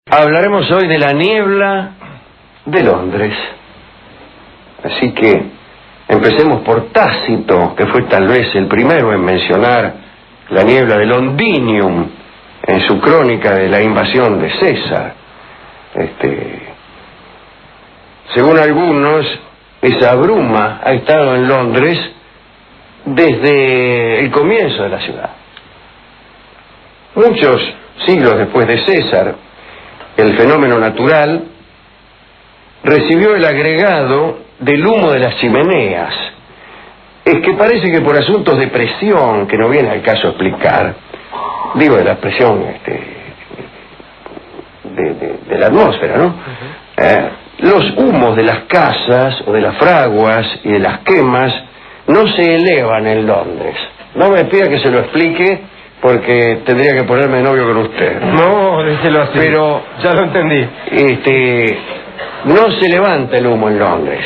Hablaremos hoy de la niebla de Londres. Así que empecemos por Tácito, que fue tal vez el primero en mencionar la niebla de Londinium en su crónica de la invasión de César. Según algunos, esa bruma ha estado en Londres desde el comienzo de la ciudad. Muchos siglos después de César, el fenómeno natural recibió el agregado del humo de las chimeneas. Es que parece que por asuntos de presión, que no viene al caso explicar, digo de la presión de la atmósfera, ¿no? Los humos de las casas o de las fraguas y de las quemas no se elevan en Londres. No me pida que se lo explique, porque tendría que ponerme de novio con usted. No, déjelo así. Pero ya lo entendí. No se levanta el humo en Londres.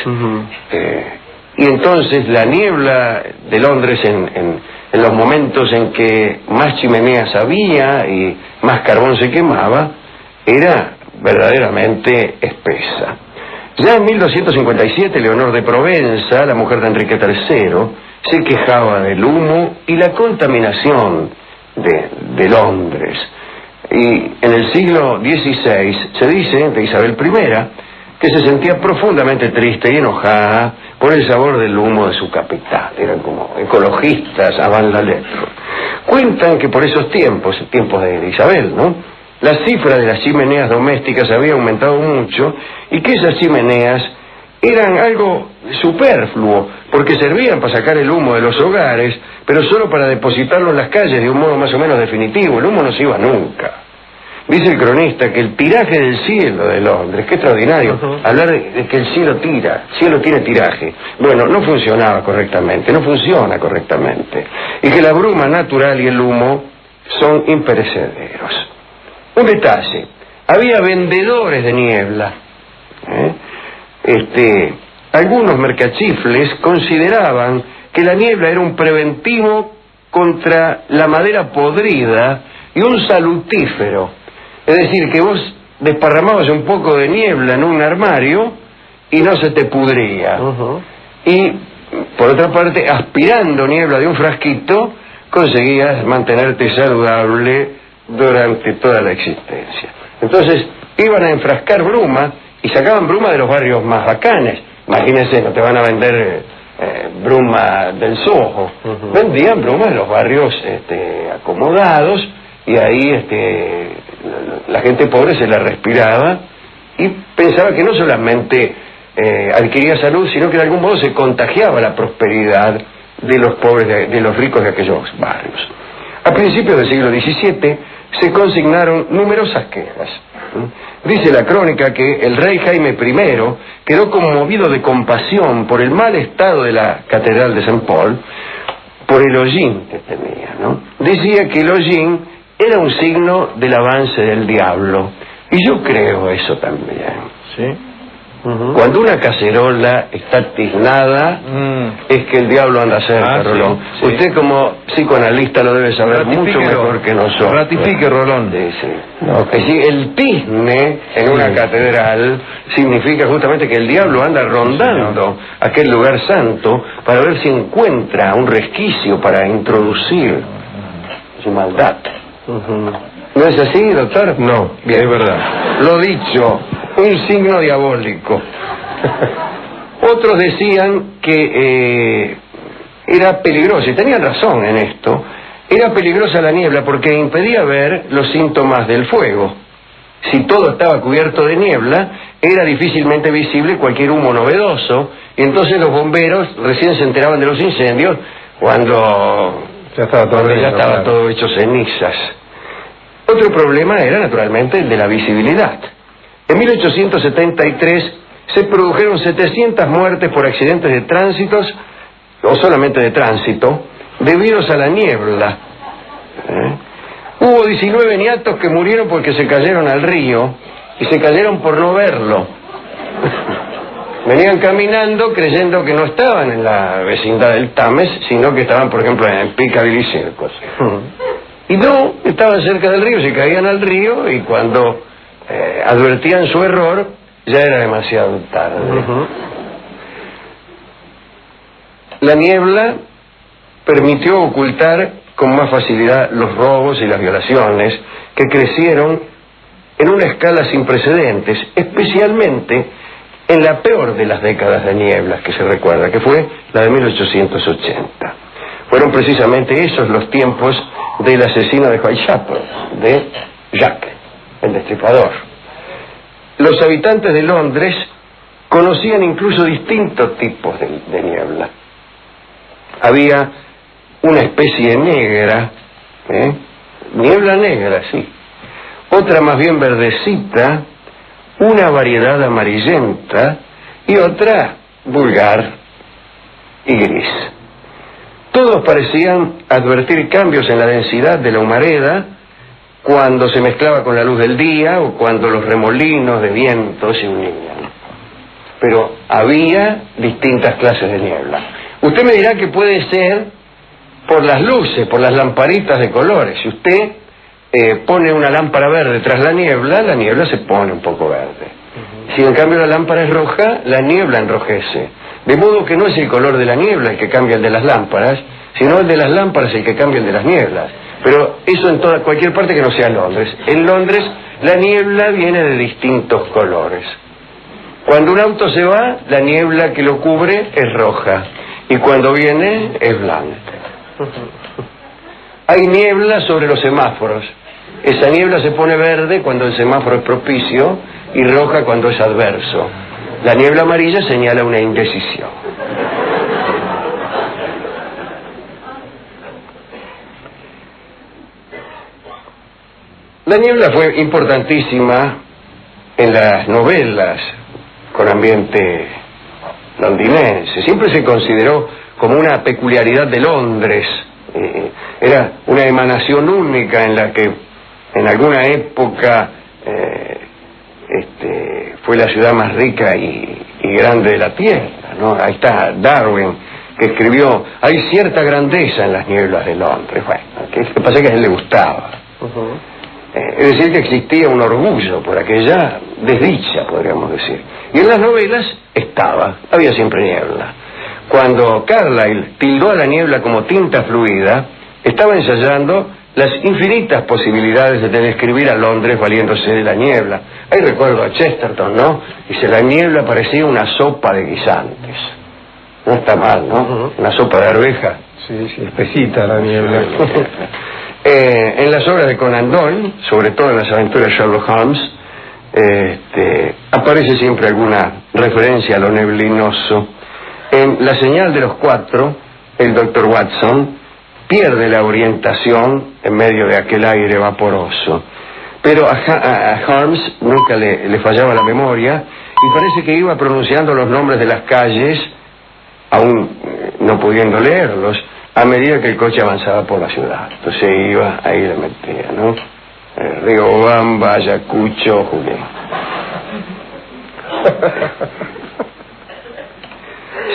Y entonces la niebla de Londres en los momentos en que más chimeneas había y más carbón se quemaba, era verdaderamente espesa. Ya en 1257, Leonor de Provenza, la mujer de Enrique III, se quejaba del humo y la contaminación de Londres. Y en el siglo XVI se dice de Isabel I que se sentía profundamente triste y enojada por el sabor del humo de su capital. Eran como ecologistas avant la lettre. Cuentan que por esos tiempos de Isabel, ¿no?, la cifra de las chimeneas domésticas había aumentado mucho y que esas chimeneas eran algo superfluo, porque servían para sacar el humo de los hogares, pero solo para depositarlo en las calles de un modo más o menos definitivo. El humo no se iba nunca. Dice el cronista que el tiraje del cielo de Londres, qué extraordinario, hablar de que el cielo tiene tiraje. Bueno, no funcionaba correctamente, no funciona correctamente. Y que la bruma natural y el humo son imperecederos. Un detalle, había vendedores de niebla. Algunos mercachifles consideraban que la niebla era un preventivo contra la madera podrida y un salutífero. Es decir, que vos desparramabas un poco de niebla en un armario y no se te pudría. Y, por otra parte, aspirando niebla de un frasquito, conseguías mantenerte saludable durante toda la existencia. Entonces, iban a enfrascar bruma y sacaban bruma de los barrios más bacanes. Imagínense, no te van a vender bruma del Soho. Vendían bruma de los barrios acomodados, y ahí la gente pobre se la respiraba y pensaba que no solamente adquiría salud, sino que de algún modo se contagiaba la prosperidad de los pobres, de los ricos de aquellos barrios. A principios del siglo XVII se consignaron numerosas quejas. Dice la crónica que el rey Jaime I quedó conmovido de compasión por el mal estado de la catedral de Saint Paul, por el hollín que tenía, ¿no? Decía que el hollín era un signo del avance del diablo, y yo creo eso también. ¿Sí? Cuando una cacerola está tiznada, es que el diablo anda cerca, Rolón. Sí. Usted como psicoanalista lo debe saber mucho mejor que nosotros. Ratifique, Rolón. No, es decir, el tizne en una catedral significa justamente que el diablo anda rondando aquel lugar santo para ver si encuentra un resquicio para introducir su maldad. ¿No es así, doctor? No, bien, es verdad. Lo dicho, un signo diabólico. Otros decían que era peligroso, y tenían razón en esto. Era peligrosa la niebla porque impedía ver los síntomas del fuego. Si todo estaba cubierto de niebla, era difícilmente visible cualquier humo novedoso, y entonces los bomberos recién se enteraban de los incendios cuando ya estaba todo hecho cenizas. Otro problema era naturalmente el de la visibilidad. En 1873 se produjeron 700 muertes por accidentes de tránsito, o solamente de tránsito, debidos a la niebla. Hubo 19 niatos que murieron porque se cayeron al río, y se cayeron por no verlo. Venían caminando creyendo que no estaban en la vecindad del Tames, sino que estaban, por ejemplo, en Piccadilly Circus. Y no, estaban cerca del río, se caían al río, y cuando advertían su error, ya era demasiado tarde. La niebla permitió ocultar con más facilidad los robos y las violaciones, que crecieron en una escala sin precedentes, especialmente en la peor de las décadas de nieblas que se recuerda, que fue la de 1880. Fueron precisamente esos los tiempos del asesino de Whitechapel, de Jack, el Destripador. Los habitantes de Londres conocían incluso distintos tipos de niebla. Había una especie negra, niebla negra, sí. Otra más bien verdecita, una variedad amarillenta y otra vulgar y gris. Todos parecían advertir cambios en la densidad de la humareda cuando se mezclaba con la luz del día o cuando los remolinos de viento se unían. Pero había distintas clases de niebla. Usted me dirá que puede ser por las luces, por las lamparitas de colores. Si usted pone una lámpara verde tras la niebla se pone un poco verde. Si en cambio la lámpara es roja, la niebla enrojece. De modo que no es el color de la niebla el que cambia el de las lámparas, sino el de las lámparas el que cambia el de las nieblas. Pero eso en cualquier parte que no sea Londres. En Londres la niebla viene de distintos colores. Cuando un auto se va, la niebla que lo cubre es roja, y cuando viene es blanca. Hay niebla sobre los semáforos. Esa niebla se pone verde cuando el semáforo es propicio y roja cuando es adverso. La niebla amarilla señala una indecisión. La niebla fue importantísima en las novelas con ambiente londinense. Siempre se consideró como una peculiaridad de Londres. Era una emanación única en la que en alguna época fue la ciudad más rica y grande de la tierra, ¿no? Ahí está Darwin, que escribió: hay cierta grandeza en las nieblas de Londres. Bueno, que pasa que a él le gustaba. Es decir, que existía un orgullo por aquella desdicha, podríamos decir. Y en las novelas había siempre niebla. Cuando Carlyle tildó a la niebla como tinta fluida, estaba ensayando las infinitas posibilidades de describir a Londres valiéndose de la niebla. Ahí recuerdo a Chesterton, ¿no? Dice: la niebla parecía una sopa de guisantes. No está mal, ¿no? Una sopa de arveja. Sí, espesita la niebla. En las obras de Conan Doyle, sobre todo en las aventuras de Sherlock Holmes, aparece siempre alguna referencia a lo neblinoso. En La señal de los cuatro, el Dr. Watson pierde la orientación en medio de aquel aire vaporoso. Pero a Holmes nunca le fallaba la memoria, y parece que iba pronunciando los nombres de las calles, aún no pudiendo leerlos, a medida que el coche avanzaba por la ciudad. Entonces iba, ahí le metía, ¿no? Riobamba, Ayacucho, Julián.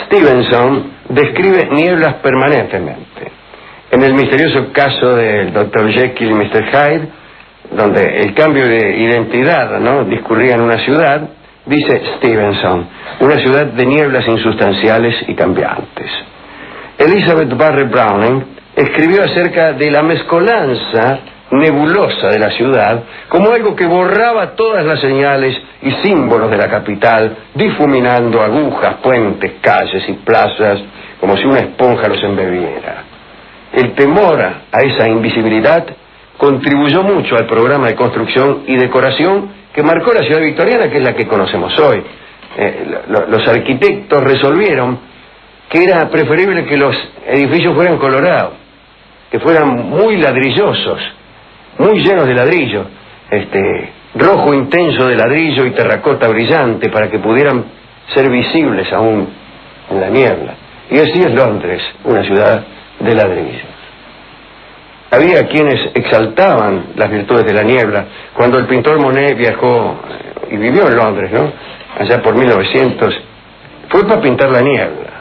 Stevenson describe nieblas permanentemente. En el misterioso caso del Dr. Jekyll y Mr. Hyde, donde el cambio de identidad, ¿no?, discurría en una ciudad, dice Stevenson: una ciudad de nieblas insustanciales y cambiantes. Elizabeth Barrett Browning escribió acerca de la mezcolanza nebulosa de la ciudad como algo que borraba todas las señales y símbolos de la capital, difuminando agujas, puentes, calles y plazas como si una esponja los embebiera. El temor a esa invisibilidad contribuyó mucho al programa de construcción y decoración que marcó la ciudad victoriana, que es la que conocemos hoy. Los arquitectos resolvieron que era preferible que los edificios fueran colorados, que fueran muy ladrillosos, muy llenos de ladrillo, rojo intenso de ladrillo y terracota brillante, para que pudieran ser visibles aún en la niebla. Y así es Londres, una ciudad de ladrillo. Había quienes exaltaban las virtudes de la niebla. Cuando el pintor Monet viajó y vivió en Londres, ¿no?, allá por 1900, fue para pintar la niebla.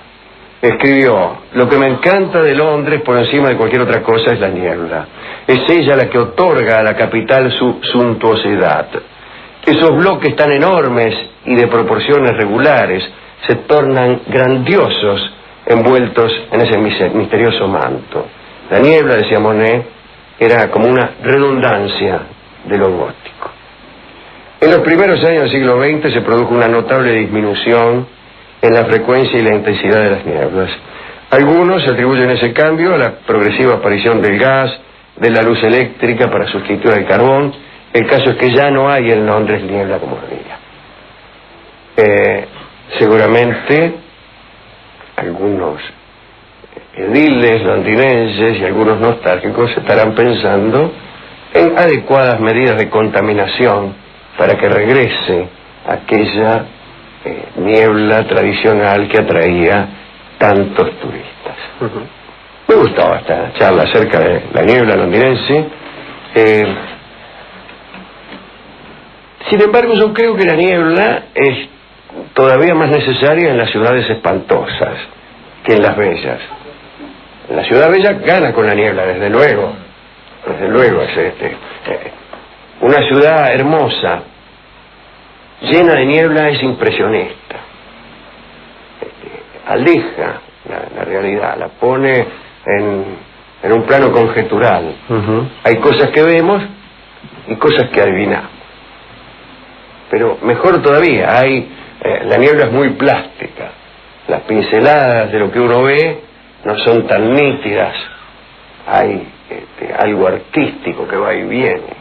Escribió: lo que me encanta de Londres por encima de cualquier otra cosa es la niebla. Es ella la que otorga a la capital su suntuosidad. Esos bloques tan enormes y de proporciones regulares se tornan grandiosos envueltos en ese misterioso manto. La niebla, decía Monet, era como una redundancia de lo gótico. En los primeros años del siglo XX se produjo una notable disminución en la frecuencia y la intensidad de las nieblas. Algunos atribuyen ese cambio a la progresiva aparición del gas, de la luz eléctrica para sustituir al carbón. El caso es que ya no hay en Londres niebla como había. Seguramente algunos ediles londinenses y algunos nostálgicos estarán pensando en adecuadas medidas de contaminación para que regrese aquella niebla tradicional que atraía tantos turistas. Me gustaba esta charla acerca de la niebla londinense. Sin embargo, yo creo que la niebla es todavía más necesaria en las ciudades espantosas que en las bellas. La ciudad bella gana con la niebla, desde luego. Desde luego, una ciudad hermosa, llena de niebla, es impresionista. Aleja la realidad, la pone en un plano conjetural. Hay cosas que vemos y cosas que adivinamos. Pero mejor todavía, la niebla es muy plástica. Las pinceladas de lo que uno ve no son tan nítidas. Hay algo artístico que va y viene,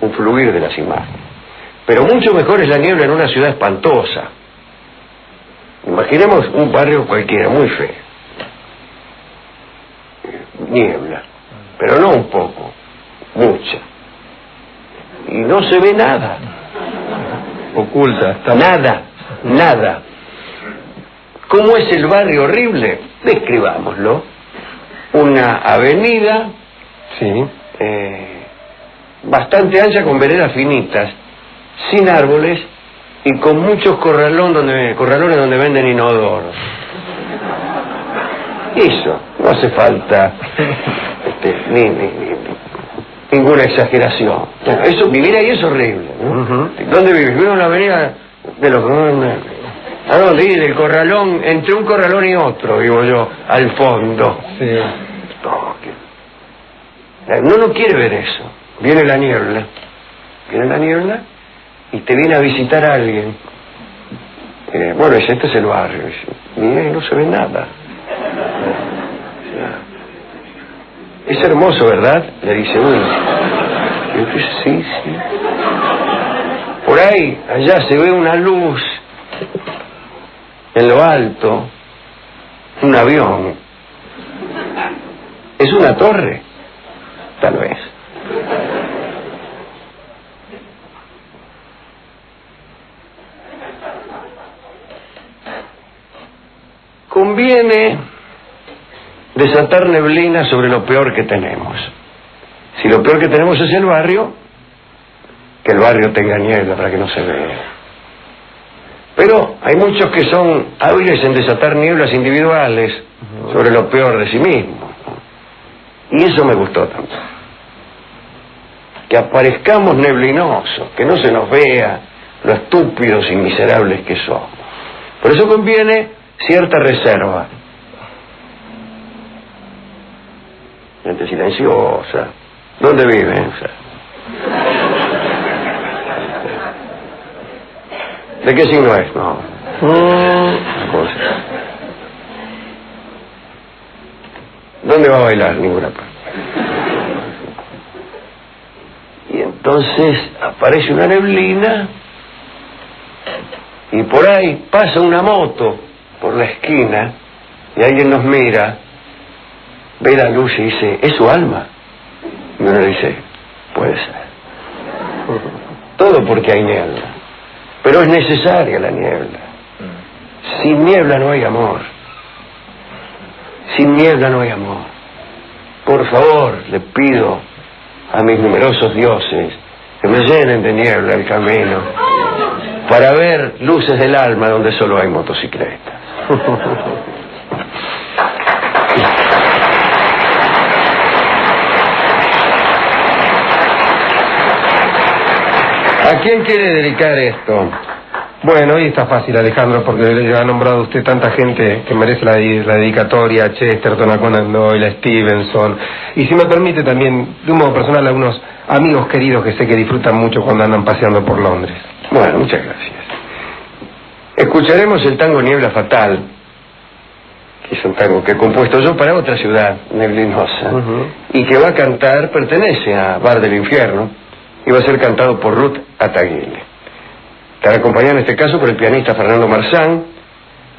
un fluir de las imágenes. Pero mucho mejor es la niebla en una ciudad espantosa. Imaginemos un barrio cualquiera, muy feo. Niebla, pero no un poco, mucha. Y no se ve nada. Oculta. Nada. ¿Cómo es el barrio horrible? Describámoslo. Una avenida, sí, bastante ancha, con veredas finitas, sin árboles y con muchos corralones donde venden inodoros. Eso, no hace falta ninguna exageración. Eso, vivir ahí es horrible, ¿no? ¿Dónde vives? Vivo en la avenida de los... ¿A dónde? Y del corralón, entre un corralón y otro, digo yo, al fondo. Sí. No quiere ver eso. Viene la niebla y te viene a visitar a alguien. Bueno, este es el barrio. Mira, y no se ve nada. Es hermoso, ¿verdad? Le dice uno. Sí. Por ahí, allá se ve una luz en lo alto, un avión. ¿Es una torre? Tal vez. Conviene desatar neblina sobre lo peor que tenemos. Si lo peor que tenemos es el barrio, que el barrio tenga niebla para que no se vea. Pero hay muchos que son hábiles en desatar nieblas individuales sobre lo peor de sí mismos. Y eso me gustó tanto. Que aparezcamos neblinosos, que no se nos vea lo estúpidos y miserables que somos. Por eso conviene cierta reserva. Gente silenciosa. ¿Dónde viven? ¿De qué signo es? No. ¿Dónde va a bailar? Ninguna parte. Y entonces aparece una neblina y por ahí pasa una moto por la esquina y alguien nos mira, ve la luz y dice, ¿es su alma? Y uno dice, puede ser. Todo porque hay niebla. Pero es necesaria la niebla. Sin niebla no hay amor. Sin niebla no hay amor. Por favor, le pido a mis numerosos dioses que me llenen de niebla el camino para ver luces del alma donde solo hay motocicletas. Aquí quién quiere dedicar esto? Bueno, hoy está fácil, Alejandro, porque le ha nombrado usted tanta gente que merece la dedicatoria: Chesterton, a Conan Doyle, a Stevenson. Y si me permite también, de un modo personal, a algunos amigos queridos que sé que disfrutan mucho cuando andan paseando por Londres. Bueno, muchas gracias. Escucharemos el tango Niebla Fatal, que es un tango que he compuesto yo para otra ciudad neblinosa, y que va a cantar, pertenece a Bar del Infierno, y va a ser cantado por Ruth Ataguile. Estará acompañado en este caso por el pianista Fernando Marzán,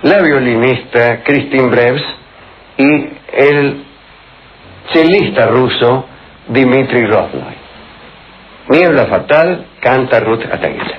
la violinista Christine Breves y el chelista ruso Dmitry Roznoy. Niebla Fatal, canta Ruth Ataguile.